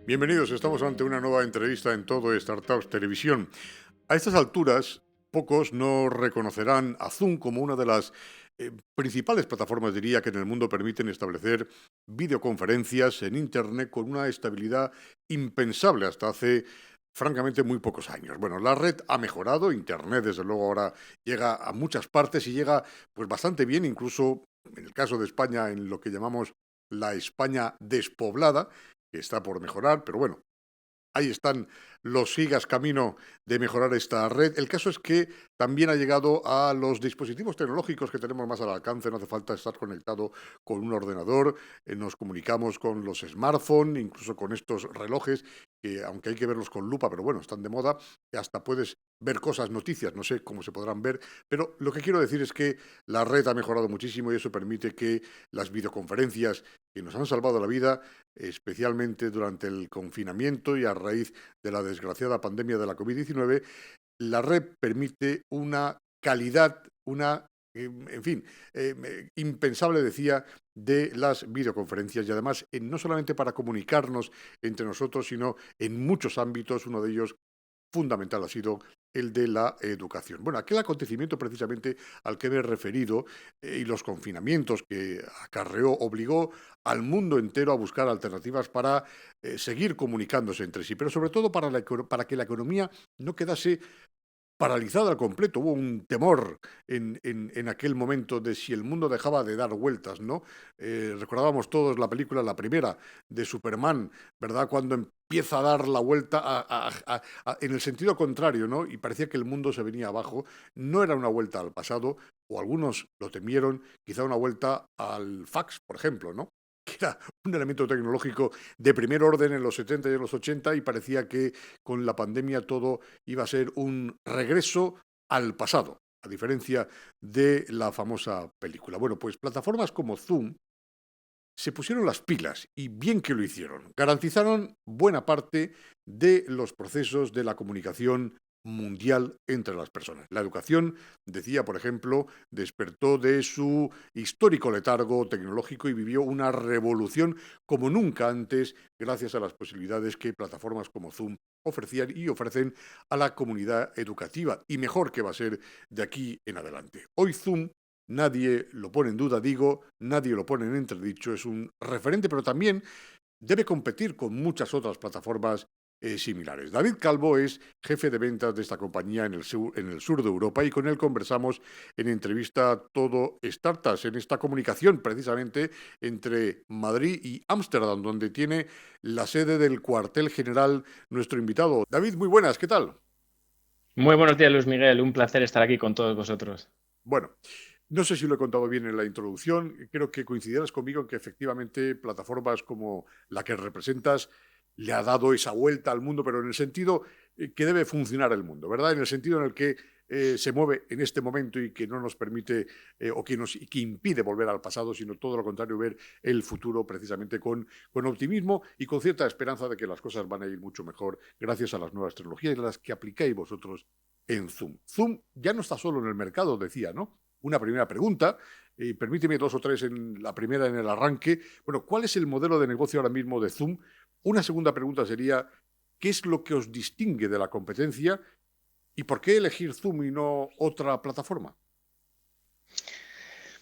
Bienvenidos, estamos ante una nueva entrevista en Todo Startups Televisión. A estas alturas, pocos no reconocerán a Zoom como una de las principales plataformas, diría, que en el mundo permiten establecer videoconferencias en Internet con una estabilidad impensable hasta hace, francamente, muy pocos años. Bueno, la red ha mejorado, Internet, desde luego, ahora llega a muchas partes y llega pues bastante bien, incluso en el caso de España, en lo que llamamos la España despoblada, que está por mejorar, pero bueno, ahí están los gigas camino de mejorar esta red. El caso es que también ha llegado a los dispositivos tecnológicos que tenemos más al alcance. No hace falta estar conectado con un ordenador. Nos comunicamos con los smartphones, incluso con estos relojes, que aunque hay que verlos con lupa, pero bueno, están de moda. Y hasta puedes ver cosas, noticias, no sé cómo se podrán ver. Pero lo que quiero decir es que la red ha mejorado muchísimo y eso permite que las videoconferencias que nos han salvado la vida, especialmente durante el confinamiento y a raíz de la desgraciada pandemia de la COVID-19, la red permite una calidad, en fin, impensable, decía, de las videoconferencias y además no solamente para comunicarnos entre nosotros, sino en muchos ámbitos, uno de ellos fundamental ha sido el de la educación. Bueno, aquel acontecimiento precisamente al que me he referido y los confinamientos que acarreó obligó al mundo entero a buscar alternativas para seguir comunicándose entre sí, pero sobre todo para que la economía no quedase paralizada al completo. Hubo un temor en aquel momento de si el mundo dejaba de dar vueltas, ¿no? Recordábamos todos la película, la primera, de Superman, ¿verdad? Cuando empieza a dar la vuelta en el sentido contrario, ¿no? Y parecía que el mundo se venía abajo. No era una vuelta al pasado, o algunos lo temieron, quizá una vuelta al fax, por ejemplo, ¿no? Que era un elemento tecnológico de primer orden en los 70 y en los 80 y parecía que con la pandemia todo iba a ser un regreso al pasado, a diferencia de la famosa película. Bueno, pues plataformas como Zoom se pusieron las pilas y bien que lo hicieron. Garantizaron buena parte de los procesos de la comunicación mundial entre las personas. La educación, decía, por ejemplo, despertó de su histórico letargo tecnológico y vivió una revolución como nunca antes gracias a las posibilidades que plataformas como Zoom ofrecían y ofrecen a la comunidad educativa y mejor que va a ser de aquí en adelante. Hoy Zoom nadie lo pone en duda, digo, nadie lo pone en entredicho, es un referente, pero también debe competir con muchas otras plataformas similares. David Calvo es jefe de ventas de esta compañía en el sur de Europa y con él conversamos en entrevista Todo Startups, en esta comunicación precisamente entre Madrid y Ámsterdam, donde tiene la sede del cuartel general nuestro invitado. David, muy buenas, ¿qué tal? Muy buenos días, Luis Miguel. Un placer estar aquí con todos vosotros. Bueno, no sé si lo he contado bien en la introducción. Creo que coincidirás conmigo en que efectivamente plataformas como la que representas le ha dado esa vuelta al mundo, pero en el sentido que debe funcionar el mundo, ¿verdad? En el sentido en el que se mueve en este momento y que no nos permite y que impide volver al pasado, sino todo lo contrario, ver el futuro precisamente con optimismo y con cierta esperanza de que las cosas van a ir mucho mejor gracias a las nuevas tecnologías y las que aplicáis vosotros en Zoom. Zoom ya no está solo en el mercado, decía, ¿no? Una primera pregunta, permíteme dos o tres en la primera, en el arranque. Bueno, ¿cuál es el modelo de negocio ahora mismo de Zoom? Una segunda pregunta sería, ¿qué es lo que os distingue de la competencia y por qué elegir Zoom y no otra plataforma?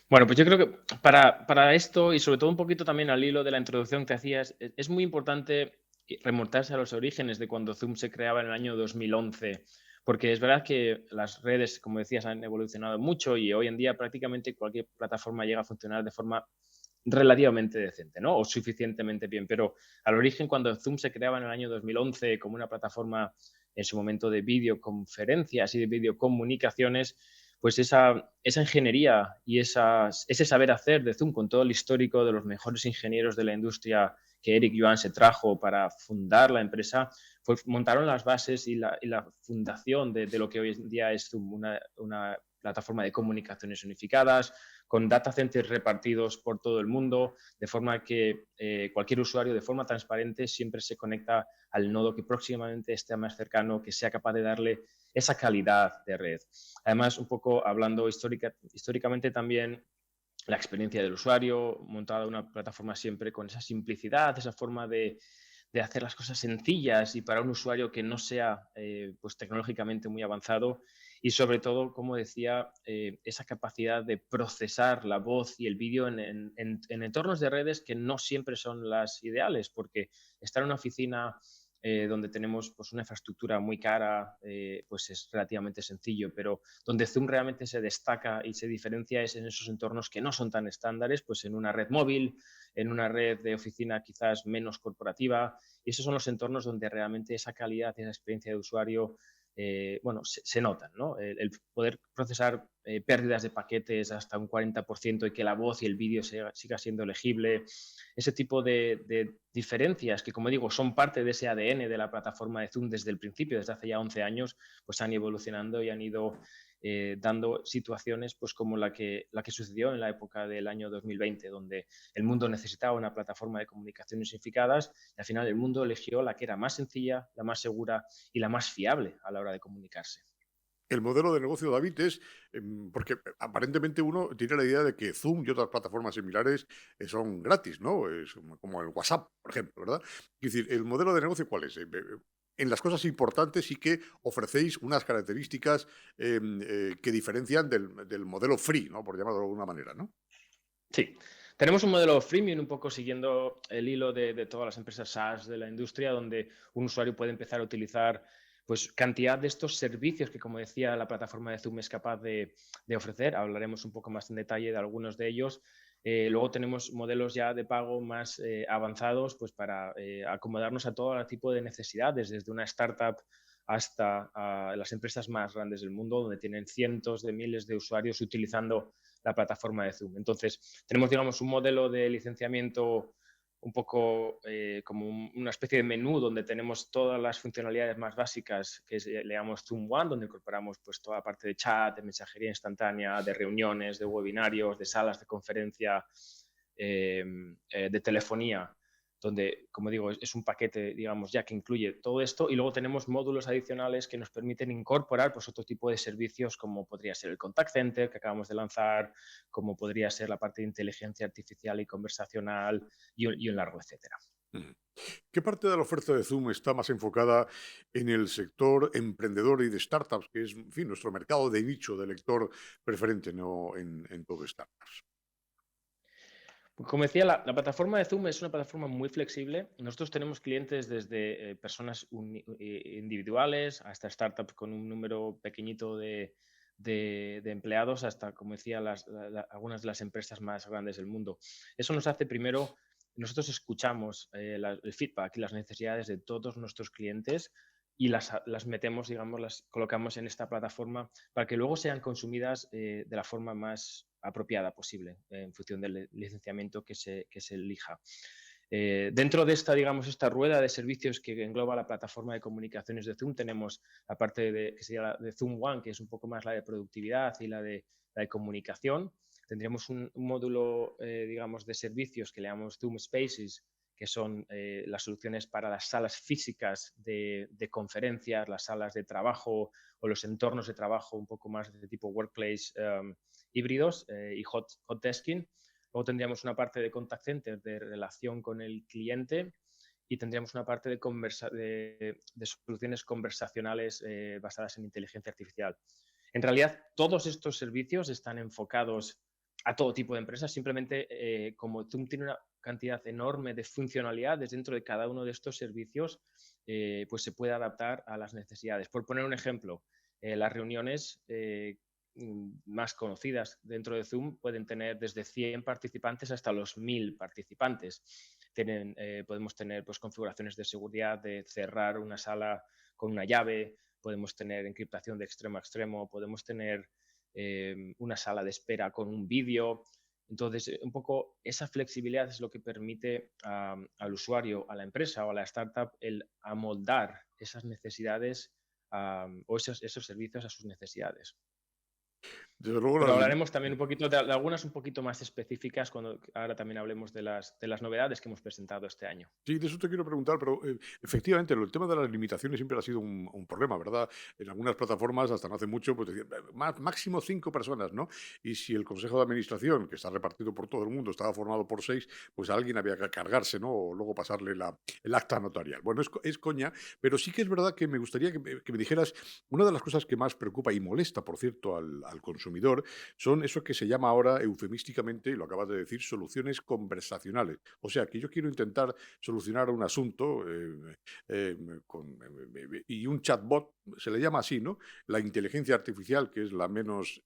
Bueno, pues yo creo que para esto y sobre todo un poquito también al hilo de la introducción que hacías, es muy importante remontarse a los orígenes de cuando Zoom se creaba en el año 2011, porque es verdad que las redes, como decías, han evolucionado mucho y hoy en día prácticamente cualquier plataforma llega a funcionar de forma relativamente decente, ¿no? O suficientemente bien, pero al origen, cuando Zoom se creaba en el año 2011 como una plataforma en su momento de videoconferencias y de videocomunicaciones, pues esa ingeniería y ese saber hacer de Zoom con todo el histórico de los mejores ingenieros de la industria que Eric Yuan se trajo para fundar la empresa, pues montaron las bases y la fundación de lo que hoy en día es Zoom, una plataforma de comunicaciones unificadas, con data centers repartidos por todo el mundo, de forma que cualquier usuario de forma transparente siempre se conecta al nodo que próximamente esté más cercano, que sea capaz de darle esa calidad de red. Además, un poco hablando históricamente también, la experiencia del usuario, montada una plataforma siempre con esa simplicidad, esa forma de de hacer las cosas sencillas y para un usuario que no sea pues tecnológicamente muy avanzado y sobre todo, como decía, esa capacidad de procesar la voz y el vídeo en entornos de redes que no siempre son las ideales, porque estar en una oficina donde tenemos pues, una infraestructura muy cara, pues es relativamente sencillo, pero donde Zoom realmente se destaca y se diferencia es en esos entornos que no son tan estándares, pues en una red móvil, en una red de oficina quizás menos corporativa, y esos son los entornos donde realmente esa calidad y esa experiencia de usuario bueno, se notan, ¿no? El poder procesar pérdidas de paquetes hasta un 40% y que la voz y el vídeo siga siendo legible, ese tipo de diferencias que, como digo, son parte de ese ADN de la plataforma de Zoom desde el principio, desde hace ya 11 años, pues han ido evolucionando y han ido dando situaciones pues como la que sucedió en la época del año 2020, donde el mundo necesitaba una plataforma de comunicaciones unificadas y al final el mundo eligió la que era más sencilla, la más segura y la más fiable a la hora de comunicarse. El modelo de negocio, David, es porque aparentemente uno tiene la idea de que Zoom y otras plataformas similares son gratis, ¿no? Es como el WhatsApp, por ejemplo, ¿verdad? Es decir, ¿el modelo de negocio cuál es? En las cosas importantes sí que ofrecéis unas características que diferencian del modelo free, ¿no? Por llamarlo de alguna manera, ¿no? Sí, tenemos un modelo freemium un poco siguiendo el hilo de todas las empresas SaaS de la industria, donde un usuario puede empezar a utilizar pues cantidad de estos servicios que, como decía, la plataforma de Zoom es capaz de ofrecer. Hablaremos un poco más en detalle de algunos de ellos. Luego tenemos modelos ya de pago más avanzados pues para acomodarnos a todo tipo de necesidades, desde una startup hasta las empresas más grandes del mundo, donde tienen cientos de miles de usuarios utilizando la plataforma de Zoom. Entonces, tenemos, digamos, un modelo de licenciamiento un poco como una especie de menú donde tenemos todas las funcionalidades más básicas que le llamamos Zoom One, donde incorporamos pues toda la parte de chat, de mensajería instantánea, de reuniones, de webinarios, de salas de conferencia, de telefonía, donde, como digo, es un paquete, digamos, ya que incluye todo esto y luego tenemos módulos adicionales que nos permiten incorporar pues, otro tipo de servicios como podría ser el contact center que acabamos de lanzar, como podría ser la parte de inteligencia artificial y conversacional y un largo etcétera. Ujú. ¿Qué parte de la oferta de Zoom está más enfocada en el sector emprendedor y de startups, que es, en fin, nuestro mercado de nicho de lector preferente, no en todo startups? Como decía, la plataforma de Zoom es una plataforma muy flexible. Nosotros tenemos clientes desde personas individuales hasta startups con un número pequeñito de empleados hasta, como decía, algunas de las empresas más grandes del mundo. Eso nos hace primero, nosotros escuchamos el feedback y las necesidades de todos nuestros clientes y las metemos, digamos, las colocamos en esta plataforma para que luego sean consumidas de la forma más apropiada posible en función del licenciamiento que se elija. Dentro de esta, digamos, esta rueda de servicios que engloba la plataforma de comunicaciones de Zoom, tenemos la parte que sería la de Zoom One, que es un poco más la de productividad y la de comunicación. Tendríamos un módulo, digamos, de servicios que le llamamos Zoom Spaces, que son las soluciones para las salas físicas de conferencias, las salas de trabajo o los entornos de trabajo un poco más de tipo workplace híbridos y hot desking. Luego tendríamos una parte de contact center de relación con el cliente y tendríamos una parte de soluciones conversacionales basadas en inteligencia artificial. En realidad, todos estos servicios están enfocados a todo tipo de empresas. Simplemente, como Zoom tiene una cantidad enorme de funcionalidades dentro de cada uno de estos servicios, pues se puede adaptar a las necesidades. Por poner un ejemplo, las reuniones más conocidas dentro de Zoom pueden tener desde 100 participantes hasta los 1000 participantes. Podemos tener pues, configuraciones de seguridad, de cerrar una sala con una llave, podemos tener encriptación de extremo a extremo, podemos tener una sala de espera con un vídeo. Entonces, un poco esa flexibilidad es lo que permite al usuario, a la empresa o a la startup el amoldar esas necesidades o esos servicios a sus necesidades. Desde luego Pero las hablaremos también un poquito de algunas un poquito más específicas cuando ahora también hablemos de las novedades que hemos presentado este año. Sí, de eso te quiero preguntar, pero efectivamente, el tema de las limitaciones siempre ha sido un problema, ¿verdad? En algunas plataformas, hasta no hace mucho, pues decían, máximo 5 personas, ¿no? Y si el consejo de administración, que está repartido por todo el mundo, estaba formado por 6, pues alguien había que cargarse, ¿no? O luego pasarle el acta notarial. Bueno, es coña, pero sí que es verdad que me gustaría que me dijeras, una de las cosas que más preocupa y molesta, por cierto, al consumidor, son eso que se llama ahora eufemísticamente, y lo acabas de decir, soluciones conversacionales. O sea, que yo quiero intentar solucionar un asunto y un chatbot, se le llama así, ¿no? La inteligencia artificial, que es la menos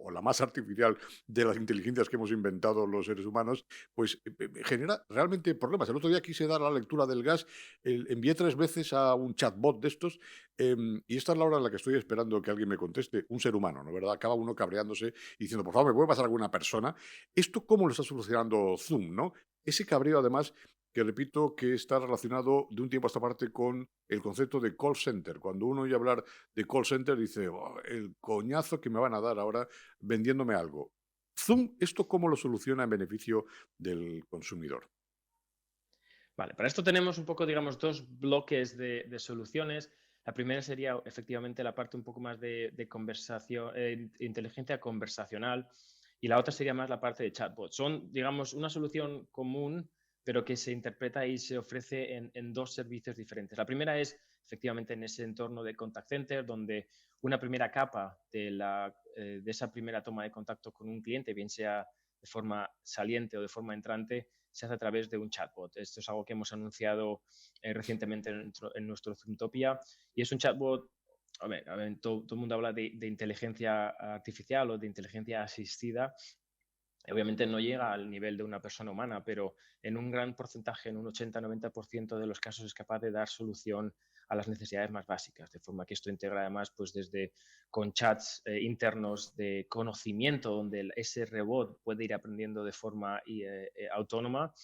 o la más artificial de las inteligencias que hemos inventado los seres humanos, pues genera realmente problemas. El otro día quise dar la lectura del gas, envié 3 veces a un chatbot de estos y esta es la hora en la que estoy esperando que alguien me conteste, un ser humano, ¿no? ¿Verdad? Acaba uno cabreándose y diciendo, por favor, ¿me puede pasar alguna persona? ¿Esto cómo lo está solucionando Zoom, no? Ese cabreo, además, que repito que está relacionado de un tiempo a esta parte con el concepto de call center. Cuando uno oye hablar de call center dice: "Oh, el coñazo que me van a dar ahora vendiéndome algo". Zoom, ¿esto cómo lo soluciona en beneficio del consumidor? Vale, para esto tenemos un poco, digamos, dos bloques de soluciones. La primera sería efectivamente la parte un poco más de conversación, inteligencia conversacional, y la otra sería más la parte de chatbot. Son, digamos, una solución común, pero que se interpreta y se ofrece en dos servicios diferentes. La primera es efectivamente en ese entorno de contact center, donde una primera capa de esa primera toma de contacto con un cliente, bien sea de forma saliente o de forma entrante, se hace a través de un chatbot. Esto es algo que hemos anunciado recientemente en nuestro Zoomtopia y es un chatbot. A ver, todo el mundo habla de inteligencia artificial o de inteligencia asistida. Obviamente no llega al nivel de una persona humana, pero en un gran porcentaje, en un 80-90% de los casos es capaz de dar solución a las necesidades más básicas, de forma que esto integra además pues desde con chats internos de conocimiento, donde ese robot puede ir aprendiendo de forma autónoma.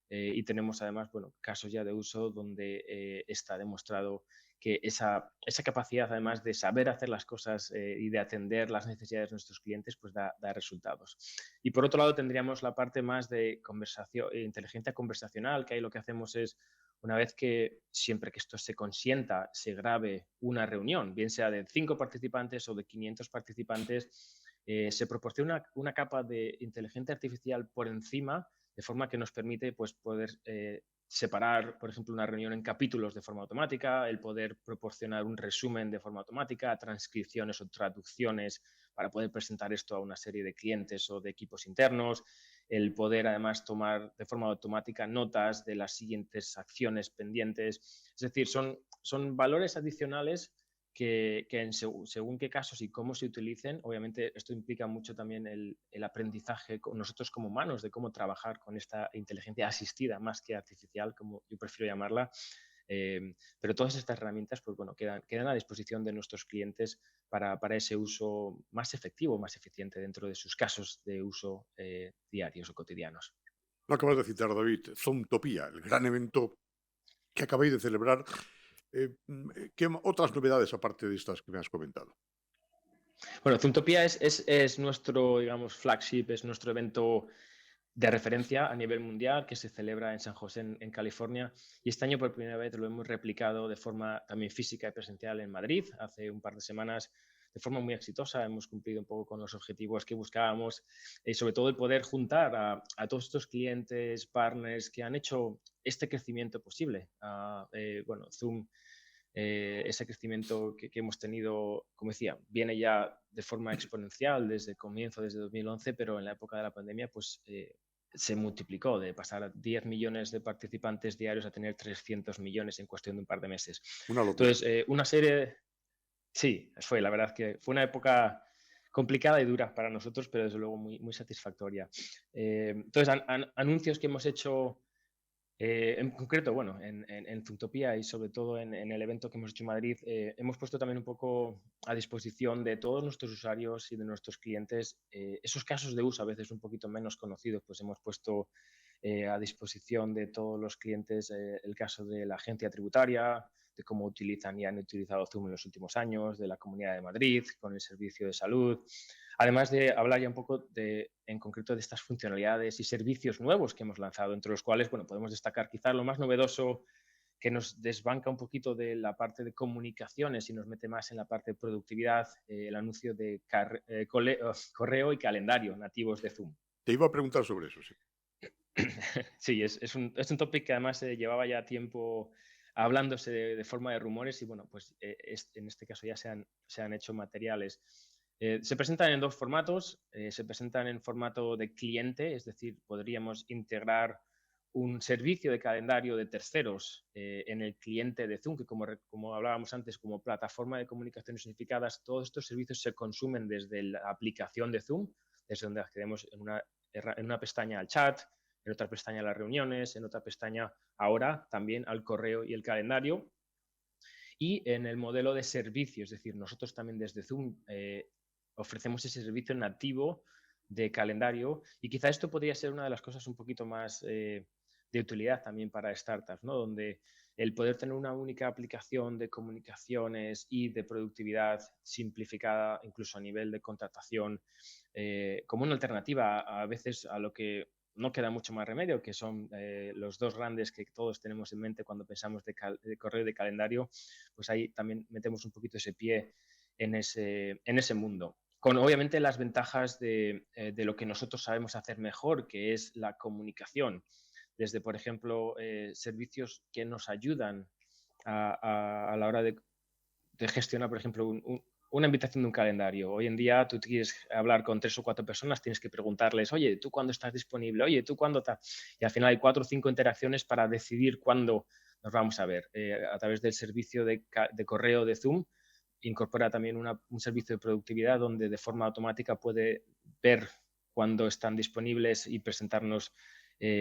Y tenemos además, bueno, casos ya de uso donde está demostrado que esa capacidad, además de saber hacer las cosas y de atender las necesidades de nuestros clientes, pues da resultados. Y por otro lado tendríamos la parte más de conversación, inteligencia conversacional, que ahí lo que hacemos es, una vez que siempre que esto se consienta, se grabe una reunión, bien sea de 5 participantes o de 500 participantes, se proporciona una capa de inteligencia artificial por encima, de forma que nos permite pues, poder separar, por ejemplo, una reunión en capítulos de forma automática, el poder proporcionar un resumen de forma automática, transcripciones o traducciones para poder presentar esto a una serie de clientes o de equipos internos, el poder además tomar de forma automática notas de las siguientes acciones pendientes. Es decir, son valores adicionales que según qué casos y cómo se utilicen, obviamente esto implica mucho también el aprendizaje con nosotros como humanos de cómo trabajar con esta inteligencia asistida más que artificial, como yo prefiero llamarla. Pero todas estas herramientas pues, bueno, quedan a disposición de nuestros clientes para ese uso más efectivo, más eficiente dentro de sus casos de uso diarios o cotidianos. Lo acabas de citar, David, Zoomtopía, el gran evento que acabáis de celebrar. ¿Qué otras novedades aparte de estas que me has comentado? Bueno, Zoomtopia es nuestro, digamos, flagship, es nuestro evento de referencia a nivel mundial que se celebra en San José, en California. Y este año por primera vez lo hemos replicado de forma también física y presencial en Madrid. Hace un par de semanas, de forma muy exitosa, hemos cumplido un poco con los objetivos que buscábamos y sobre todo el poder juntar a todos estos clientes, partners que han hecho este crecimiento posible. Bueno, Zoom, ese crecimiento que hemos tenido, como decía, viene ya de forma exponencial desde el comienzo, desde 2011, pero en la época de la pandemia, pues se multiplicó de pasar a 10 millones de participantes diarios a tener 300 millones en cuestión de un par de meses. Una locura. Entonces, una serie, sí, fue la verdad que fue una época complicada y dura para nosotros, pero desde luego muy, muy satisfactoria. Entonces, anuncios que hemos hecho en concreto, bueno, en Zoomtopia y sobre todo en el evento que hemos hecho en Madrid, hemos puesto también un poco a disposición de todos nuestros usuarios y de nuestros clientes esos casos de uso a veces un poquito menos conocidos, pues hemos puesto a disposición de todos los clientes el caso de la agencia tributaria, de cómo utilizan y han utilizado Zoom en los últimos años, de la Comunidad de Madrid, con el servicio de salud. Además de hablar ya un poco en concreto de estas funcionalidades y servicios nuevos que hemos lanzado, entre los cuales, bueno, podemos destacar quizás lo más novedoso que nos desbanca un poquito de la parte de comunicaciones y nos mete más en la parte de productividad, el anuncio de correo y calendario nativos de Zoom. Te iba a preguntar sobre eso, sí. Sí, es un topic que además llevaba ya tiempo hablándose de forma de rumores y bueno, pues en este caso ya se han hecho materiales. Se presentan en dos formatos. Se presentan en formato de cliente, es decir, podríamos integrar un servicio de calendario de terceros en el cliente de Zoom, que como hablábamos antes, como plataforma de comunicaciones unificadas, todos estos servicios se consumen desde la aplicación de Zoom, desde donde accedemos en una pestaña al chat, en otra pestaña las reuniones, en otra pestaña ahora también al correo y el calendario. Y en el modelo de servicio, es decir, nosotros también desde Zoom ofrecemos ese servicio nativo de calendario y quizá esto podría ser una de las cosas un poquito más de utilidad también para startups, ¿no? Donde el poder tener una única aplicación de comunicaciones y de productividad simplificada, incluso a nivel de contratación, como una alternativa a veces a lo que no queda mucho más remedio, que son los dos grandes que todos tenemos en mente cuando pensamos de correo y de calendario, pues ahí también metemos un poquito ese pie en ese mundo. Con obviamente las ventajas de lo que nosotros sabemos hacer mejor, que es la comunicación. Desde, por ejemplo, servicios que nos ayudan a la hora de gestionar, por ejemplo, una invitación de un calendario. Hoy en día tú quieres hablar con 3 o 4 personas, tienes que preguntarles, oye, ¿tú cuándo estás disponible? Oye, ¿tú cuándo estás? Y al final hay 4 o 5 interacciones para decidir cuándo nos vamos a ver. A través del servicio de correo de Zoom, incorpora también un servicio de productividad donde de forma automática puede ver cuándo están disponibles y presentarnos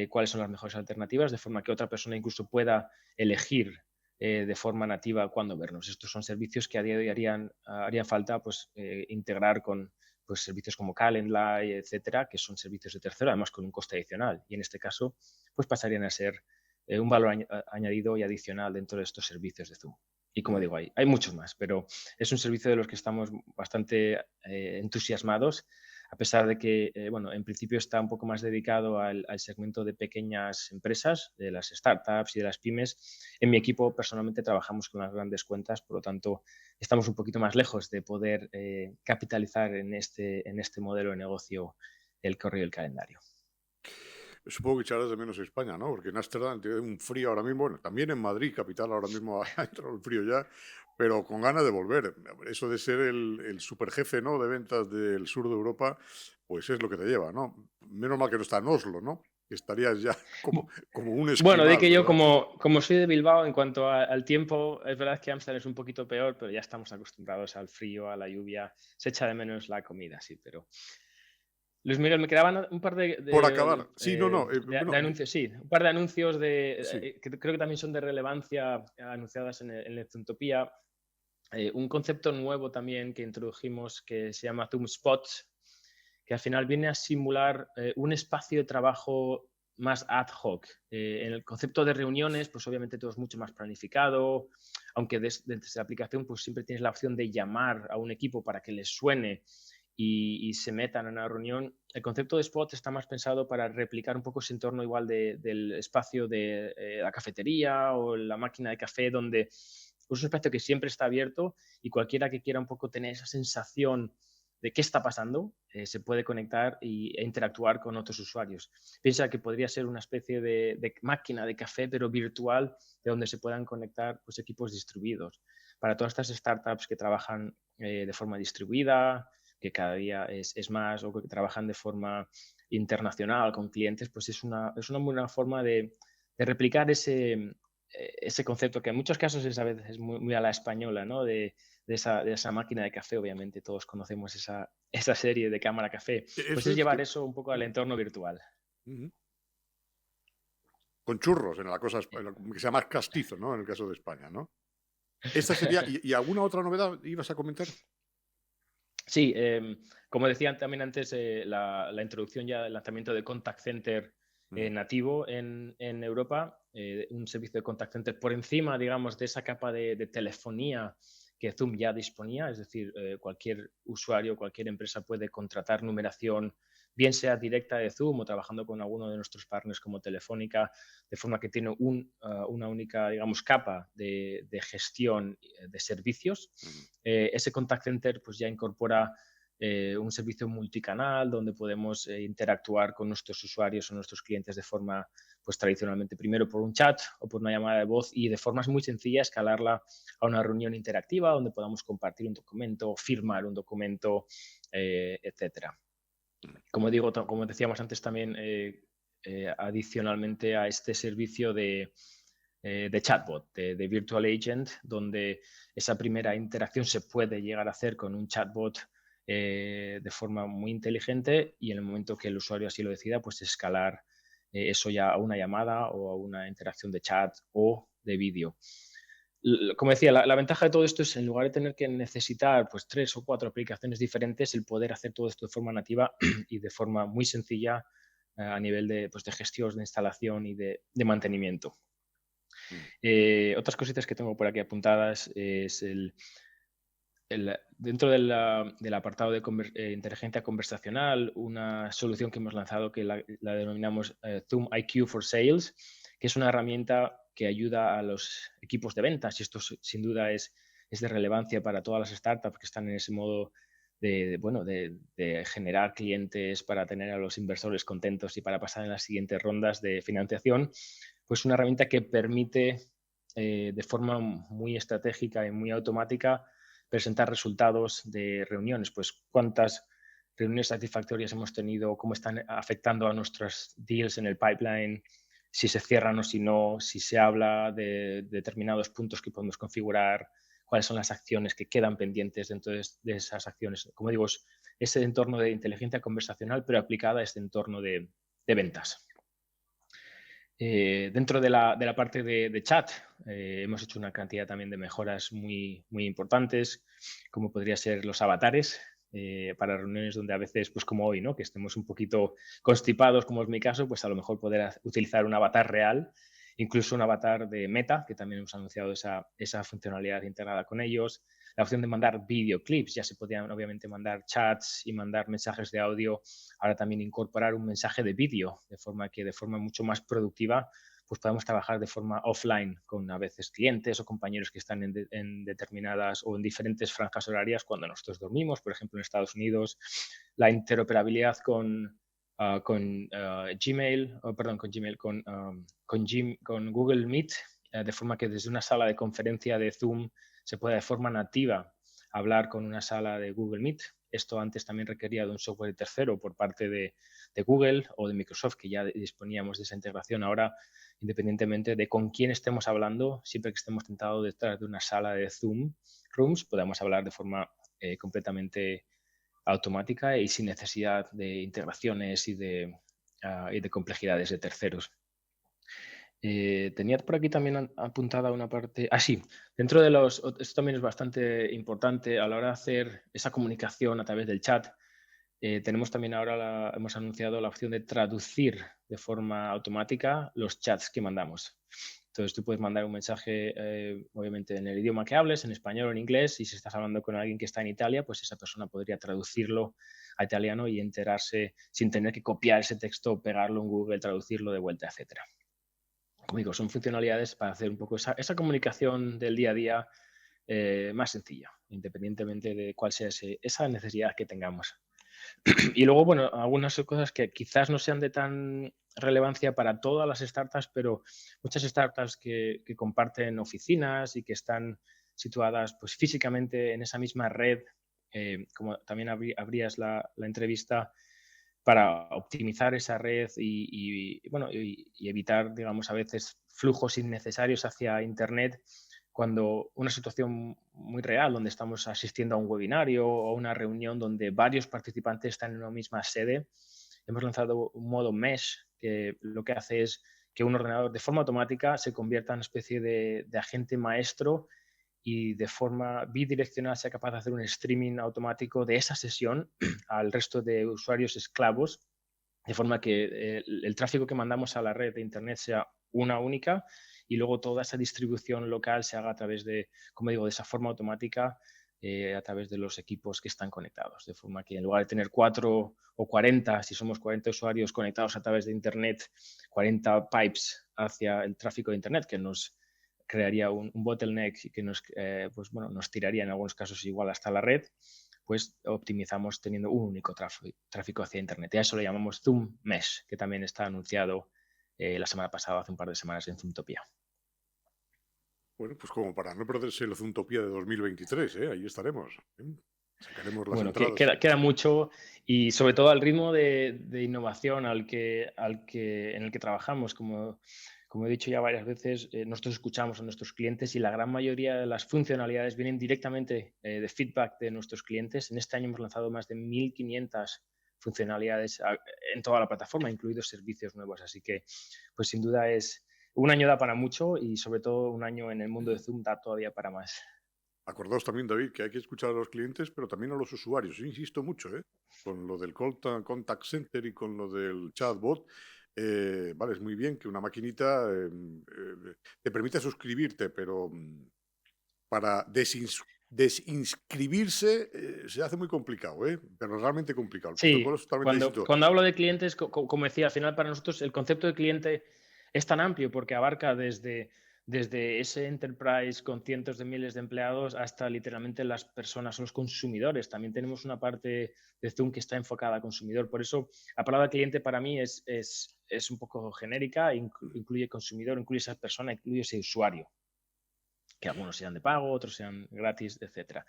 cuáles son las mejores alternativas, de forma que otra persona incluso pueda elegir de forma nativa cuándo vernos. Estos son servicios que a día de hoy harían falta pues, integrar con pues, servicios como Calendly, etcétera, que son servicios de tercero, además con un coste adicional. Y en este caso, pues pasarían a ser un valor añadido y adicional dentro de estos servicios de Zoom. Y como digo, hay muchos más, pero es un servicio de los que estamos bastante entusiasmados, a pesar de que, bueno, en principio está un poco más dedicado al segmento de pequeñas empresas, de las startups y de las pymes. En mi equipo, personalmente, trabajamos con las grandes cuentas, por lo tanto, estamos un poquito más lejos de poder capitalizar en este modelo de negocio el correo y el calendario. Supongo que echarás de menos España, ¿no? Porque en Ámsterdam tiene un frío ahora mismo, bueno, también en Madrid, capital, ahora mismo ha entrado el frío ya, pero con ganas de volver. Eso de ser el superjefe, ¿no? De ventas del sur de Europa, pues es lo que te lleva, ¿no? Menos mal que no está en Oslo, ¿no? Estarías ya como un Bueno, de esquimal, que yo ¿verdad? como soy de Bilbao, en cuanto al tiempo, es verdad que Ámsterdam es un poquito peor, pero ya estamos acostumbrados al frío, a la lluvia. Se echa de menos la comida, sí, pero... Luis Miguel, me quedaban un par Por acabar, sí, no, no, de bueno, anuncios, sí, un par de anuncios sí. que creo que también son de relevancia anunciadas en Zoomtopia. Un concepto nuevo también que introdujimos que se llama Zoom Spots, que al final viene a simular un espacio de trabajo más ad hoc. En el concepto de reuniones, pues obviamente todo es mucho más planificado, aunque desde la aplicación pues siempre tienes la opción de llamar a un equipo para que les suene y se metan en una reunión. El concepto de spot está más pensado para replicar un poco ese entorno igual del espacio de la cafetería o la máquina de café, donde es un espacio que siempre está abierto y cualquiera que quiera un poco tener esa sensación de qué está pasando, se puede conectar e interactuar con otros usuarios. Piensa que podría ser una especie de máquina de café, pero virtual, de donde se puedan conectar pues, equipos distribuidos. Para todas estas startups que trabajan de forma distribuida, que cada día es más, o que trabajan de forma internacional con clientes, pues es una buena forma de replicar ese concepto que en muchos casos es a veces muy a la española, ¿no? De esa máquina de café, obviamente todos conocemos esa serie de Cámara Café, pues Eso es es que... llevar eso un poco al entorno virtual. Ujú. Con churros en la cosa, que sea más castizo, ¿no? En el caso de España, ¿no? Esta sería, ¿y alguna otra novedad ibas a comentar? Sí, como decía también antes, la introducción ya del lanzamiento de Contact Center Ujú, nativo en Europa, un servicio de contact center por encima, digamos, de esa capa de telefonía que Zoom ya disponía, es decir, cualquier usuario, cualquier empresa puede contratar numeración, bien sea directa de Zoom o trabajando con alguno de nuestros partners como Telefónica, de forma que tiene una única, digamos, capa de gestión de servicios. ujú. Ese contact center pues ya incorpora un servicio multicanal donde podemos interactuar con nuestros usuarios o nuestros clientes de forma, pues tradicionalmente, primero por un chat o por una llamada de voz y de formas muy sencillas escalarla a una reunión interactiva donde podamos compartir un documento, firmar un documento, etcétera. Como digo, como decíamos antes también, adicionalmente a este servicio de chatbot, de Virtual Agent, donde esa primera interacción se puede llegar a hacer con un chatbot de forma muy inteligente y en el momento que el usuario así lo decida, pues escalar eso ya a una llamada o a una interacción de chat o de vídeo. Como decía, la ventaja de todo esto es en lugar de tener que necesitar pues 3 o 4 aplicaciones diferentes, el poder hacer todo esto de forma nativa y de forma muy sencilla a nivel de, pues, de gestión, de instalación y de mantenimiento. Mm. Otras cositas que tengo por aquí apuntadas es dentro del apartado de inteligencia conversacional, una solución que hemos lanzado que la denominamos Zoom IQ for Sales, que es una herramienta que ayuda a los equipos de ventas y esto sin duda es de relevancia para todas las startups que están en ese modo bueno, de generar clientes para tener a los inversores contentos y para pasar en las siguientes rondas de financiación, pues una herramienta que permite de forma muy estratégica y muy automática presentar resultados de reuniones, pues cuántas reuniones satisfactorias hemos tenido, cómo están afectando a nuestros deals en el pipeline, si se cierran o si no, si se habla de determinados puntos que podemos configurar, cuáles son las acciones que quedan pendientes dentro de esas acciones. Como digo, es ese entorno de inteligencia conversacional, pero aplicada a este entorno de ventas. Dentro de la parte de chat, hemos hecho una cantidad también de mejoras muy importantes, como podría ser los avatares, para reuniones donde a veces, pues como hoy, ¿no? Que estemos un poquito constipados, como es mi caso, pues a lo mejor poder utilizar un avatar real, incluso un avatar de Meta, que también hemos anunciado esa funcionalidad integrada con ellos. La opción de mandar videoclips, ya se podían obviamente mandar chats y mandar mensajes de audio, ahora también incorporar un mensaje de vídeo, de forma que de forma mucho más productiva pues podemos trabajar de forma offline con a veces clientes o compañeros que están en determinadas o en diferentes franjas horarias cuando nosotros dormimos, por ejemplo en Estados Unidos, la interoperabilidad con Gmail, perdón, con Gmail, con Google Meet, de forma que desde una sala de conferencia de Zoom se pueda de forma nativa hablar con una sala de Google Meet. Esto antes también requería de un software tercero por parte de Google o de Microsoft, que ya disponíamos de esa integración. Ahora, independientemente de con quién estemos hablando, siempre que estemos sentados detrás de una sala de Zoom Rooms, podemos hablar de forma completamente automática y sin necesidad de integraciones y de complejidades de terceros. Tenía por aquí también apuntada una parte. Ah, sí, dentro de los. Esto también es bastante importante a la hora de hacer esa comunicación a través del chat. Tenemos también ahora, hemos anunciado la opción de traducir de forma automática los chats que mandamos. Entonces tú puedes mandar un mensaje, obviamente en el idioma que hables, en español o en inglés, y si estás hablando con alguien que está en Italia, pues esa persona podría traducirlo a italiano y enterarse sin tener que copiar ese texto, pegarlo en Google, traducirlo de vuelta, etcétera. Como digo, son funcionalidades para hacer un poco esa comunicación del día a día más sencilla, independientemente de cuál sea esa necesidad que tengamos. Y luego, bueno, algunas cosas que quizás no sean de tan relevancia para todas las startups, pero muchas startups que comparten oficinas y que están situadas pues, físicamente en esa misma red, como también abrías la entrevista, para optimizar esa red bueno, y evitar, digamos, a veces flujos innecesarios hacia Internet cuando una situación muy real, donde estamos asistiendo a un webinario o a una reunión donde varios participantes están en una misma sede, hemos lanzado un modo Mesh que lo que hace es que un ordenador de forma automática se convierta en una especie de agente maestro y de forma bidireccional sea capaz de hacer un streaming automático de esa sesión al resto de usuarios esclavos de forma que el tráfico que mandamos a la red de Internet sea una única y luego toda esa distribución local se haga a través de, como digo, de esa forma automática a través de los equipos que están conectados. De forma que en lugar de tener 4 o 40, si somos 40 usuarios conectados a través de Internet, 40 pipes hacia el tráfico de Internet, que nos crearía un bottleneck y que nos, pues, bueno, nos tiraría en algunos casos igual hasta la red, pues optimizamos teniendo un único tráfico hacia Internet. Y a eso le llamamos Zoom Mesh, que también está anunciado la semana pasada, hace un par de semanas en Zoomtopia. Bueno, pues como para no perderse el Zoomtopia de 2023, ¿eh? Ahí estaremos. ¿Eh? Sacaremos las Bueno, entradas. queda mucho y sobre todo al ritmo de innovación en el que trabajamos. Como he dicho ya varias veces, nosotros escuchamos a nuestros clientes y la gran mayoría de las funcionalidades vienen directamente de feedback de nuestros clientes. En este año hemos lanzado más de 1.500 funcionalidades en toda la plataforma, incluidos servicios nuevos. Así que, pues sin duda un año da para mucho y sobre todo un año en el mundo de Zoom da todavía para más. Acordaos también, David, que hay que escuchar a los clientes, pero también a los usuarios. Yo insisto mucho, ¿eh? Con lo del contact center y con lo del chatbot. Vale, es muy bien que una maquinita te permita suscribirte, pero para desinscribirse se hace muy complicado, ¿eh? Pero realmente complicado. El protocolo Sí, es totalmente cuando, distinto. cuando hablo de clientes, como decía, al final para nosotros el concepto de cliente es tan amplio porque abarca desde ese enterprise con cientos de miles de empleados hasta literalmente las personas, los consumidores. También tenemos una parte de Zoom que está enfocada al consumidor. Por eso la palabra cliente para mí es un poco genérica, incluye consumidor, incluye esa persona, incluye ese usuario, que algunos sean de pago, otros sean gratis, etcétera.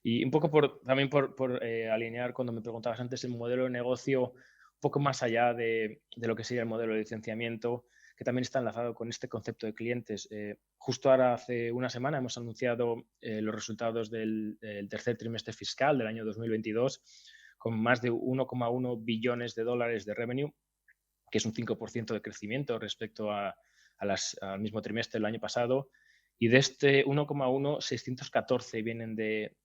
Y un poco también por alinear cuando me preguntabas antes el modelo de negocio, un poco más allá de lo que sería el modelo de licenciamiento, que también está enlazado con este concepto de clientes. Justo ahora, hace una semana, hemos anunciado los resultados del tercer trimestre fiscal del año 2022, con más de 1,1 billones de dólares de revenue, que es un 5% de crecimiento respecto al mismo trimestre del año pasado. Y de este 1,1, 614 vienen de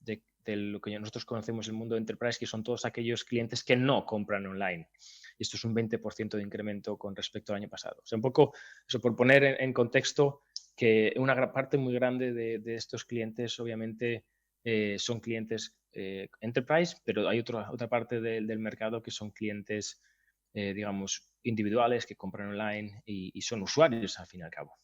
lo que nosotros conocemos el mundo de enterprise, que son todos aquellos clientes que no compran online. Y esto es un 20% de incremento con respecto al año pasado. O sea, un poco eso por poner en contexto que una gran parte muy grande de estos clientes obviamente son clientes enterprise, pero hay otra parte del mercado que son clientes digamos, individuales que compran online y son usuarios al fin y al cabo.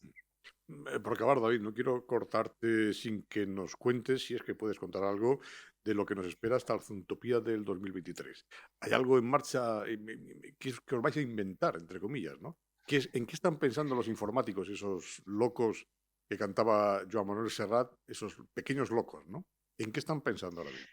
Por acabar, David, no quiero cortarte sin que nos cuentes, si es que puedes contar algo, de lo que nos espera hasta la Zoomtopia del 2023. ¿Hay algo en marcha que os vais a inventar, entre comillas, ¿no? ¿En qué están pensando los informáticos, esos locos que cantaba Joan Manuel Serrat, esos pequeños locos, ¿no? ¿En qué están pensando ahora mismo?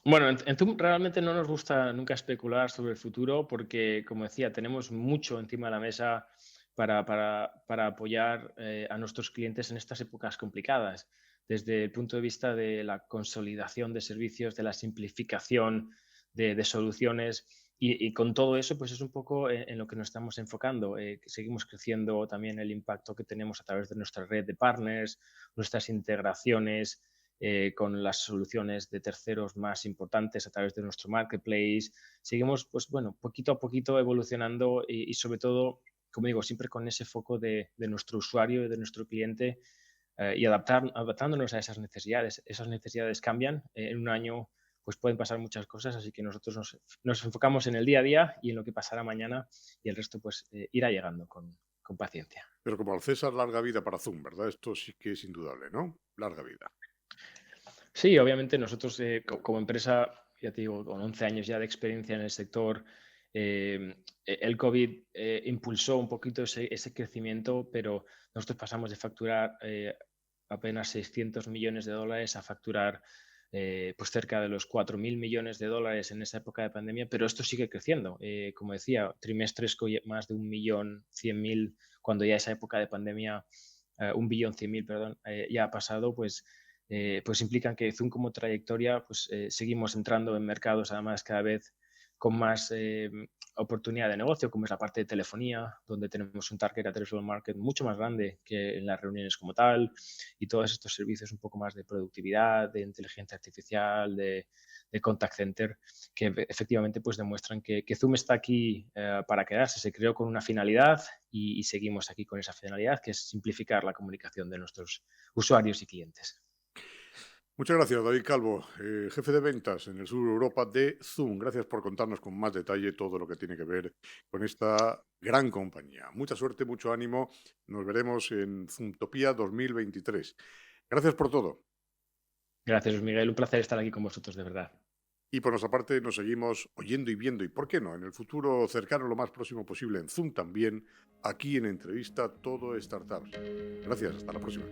Bueno, en Zoom realmente no nos gusta nunca especular sobre el futuro porque, como decía, tenemos mucho encima de la mesa para apoyar a nuestros clientes en estas épocas complicadas, desde el punto de vista de la consolidación de servicios, de la simplificación de soluciones y con todo eso, pues es un poco en lo que nos estamos enfocando. Que seguimos creciendo también el impacto que tenemos a través de nuestra red de partners, nuestras integraciones con las soluciones de terceros más importantes a través de nuestro marketplace. Seguimos, pues bueno, poquito a poquito evolucionando y sobre todo, como digo, siempre con ese foco de nuestro usuario y de nuestro cliente y adaptándonos a esas necesidades. Esas necesidades cambian. En un año pues pueden pasar muchas cosas, así que nosotros nos enfocamos en el día a día y en lo que pasará mañana y el resto pues irá llegando con paciencia. Pero como al César, larga vida para Zoom, ¿verdad? Esto sí que es indudable, ¿no? Larga vida. Sí, obviamente nosotros como empresa, ya te digo, con 11 años ya de experiencia en el sector, el COVID impulsó un poquito ese crecimiento, pero nosotros pasamos de facturar apenas 600 millones de dólares a facturar pues cerca de los 4.000 millones de dólares en esa época de pandemia, pero esto sigue creciendo. Como decía, trimestres con más de 1.100.000, cuando ya esa época de pandemia, 1.100.000, perdón, ya ha pasado, pues implican que Zoom como trayectoria, pues seguimos entrando en mercados además cada vez con más oportunidad de negocio, como es la parte de telefonía, donde tenemos un target addressable market mucho más grande que en las reuniones como tal, y todos estos servicios un poco más de productividad, de inteligencia artificial, de contact center, que efectivamente pues demuestran que Zoom está aquí para quedarse. Se creó con una finalidad y seguimos aquí con esa finalidad, que es simplificar la comunicación de nuestros usuarios y clientes. Muchas gracias, David Calvo, jefe de ventas en el sur de Europa de Zoom. Gracias por contarnos con más detalle todo lo que tiene que ver con esta gran compañía. Mucha suerte, mucho ánimo. Nos veremos en Zoomtopía 2023. Gracias por todo. Gracias, Luis Miguel. Un placer estar aquí con vosotros, de verdad. Y por nuestra parte nos seguimos oyendo y viendo, y por qué no, en el futuro cercano, lo más próximo posible, en Zoom también, aquí en Entrevista Todo Startups. Gracias, hasta la próxima.